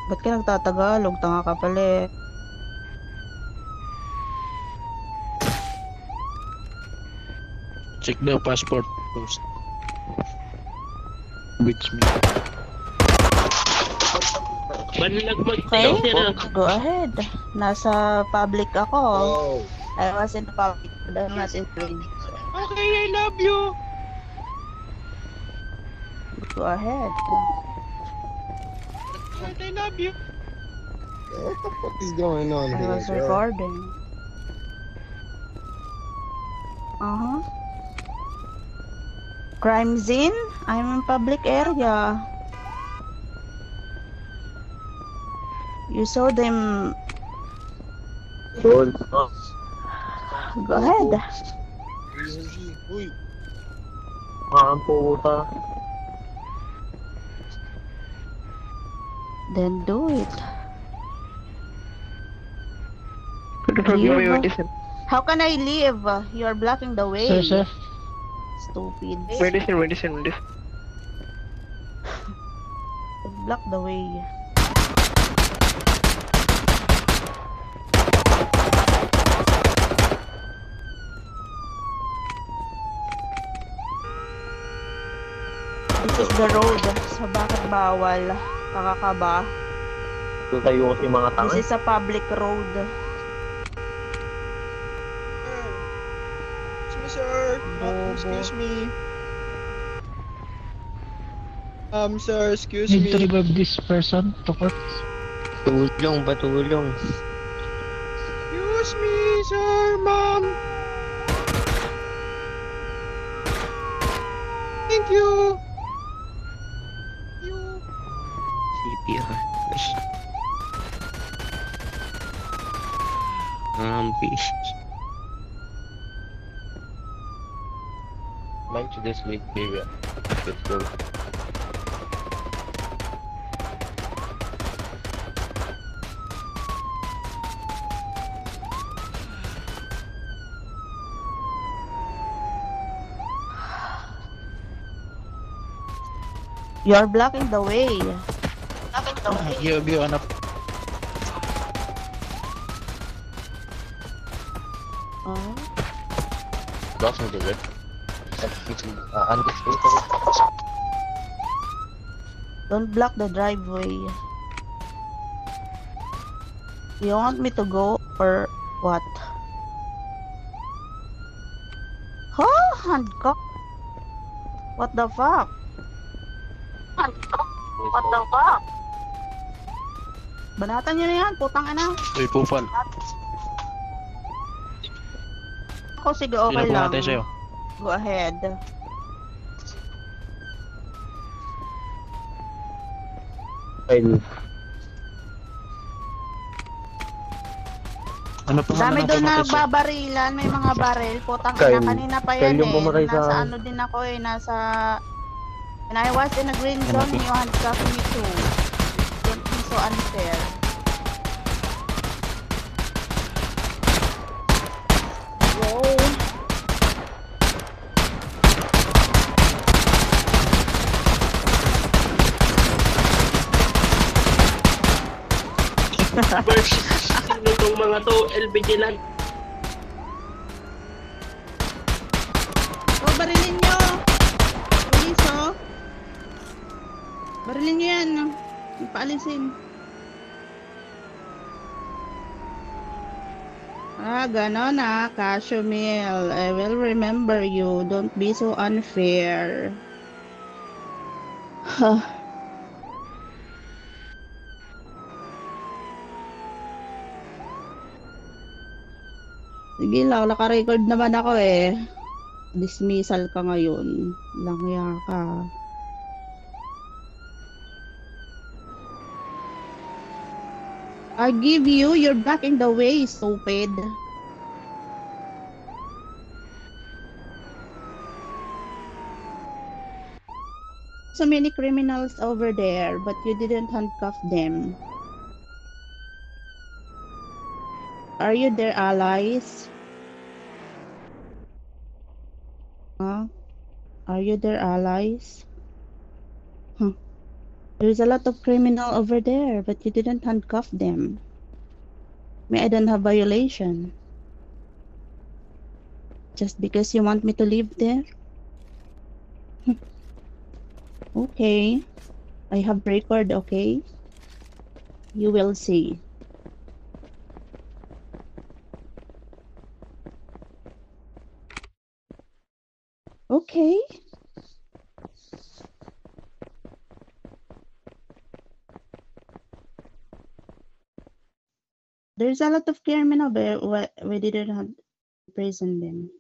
Ba't ka nagtatagalog? Tanga ka pala eh. Check the passport first. Which me. Banlag Okay, mag-taser. go ahead. Nasa public ako. Oh, I was in the public, but I'm not in the range. So, Okay, I love you. go ahead. I love you. what the fuck is going on I here, was bro? recording. Uh-huh. Crime scene? I'm in public area. You saw them. Tol. Go ahead. Uy, Mga puta. Then do it. Leave. Leave. How can I leave? You're blocking the way. Sir. Stupid. Medicine. Block the way. This is the road. So bakit bawal? Taka ka ba? Ito tayo kasi mga tanga. This is a public road. sir. Bobo. Excuse me. Sir, excuse Need to me. revive this person to court. Tulong. Excuse me, sir, ma'am. Thank you. CPR. Fish. Mind to this week, baby. Let's go. You're blocking the way. You wanna Oh. Crossing the river. Undisputed. Don't block the driveway. You want me to go or what? Huh? Handcuff? What the fuck? What the fuck? Banatan nyo na yan, putang ina. Uy, pupal. Ako sige, okay Sino lang. pumatay sa'yo? Go ahead. Well, Ano pa Dami nga doon na pumatay sa'yo? nagbabarilan, may mga baril. Putang Kyle. ina, kanina pa Kyle yan yung eh. pumatay sa Nasa akin. ano din ako eh, nasa... When I was in a green Ano zone, to? you handcuff me too. Don't be so unfair. Whoa. sino tong mga to? LBG lang. Oh, barilin nyo! Police, oh! Barilin nyo yan. Ipaalisin. Ah, ganon ah, Cashumil. I will remember you. Don't be so unfair. Huh. Sige lang, naka-record naman ako eh. Dismissal ka ngayon. Langya ka. I give you, you're blocking the way, stupid. So many criminals over there, but you didn't handcuff them. Are you their allies? Huh? Are you their allies? Huh. There's a lot of criminal over there, but you didn't handcuff them. May I don't have violation. Just because you want me to live there? Okay. I have record, okay? You will see. Okay. There's a lot of criminal, but we didn't have prison them.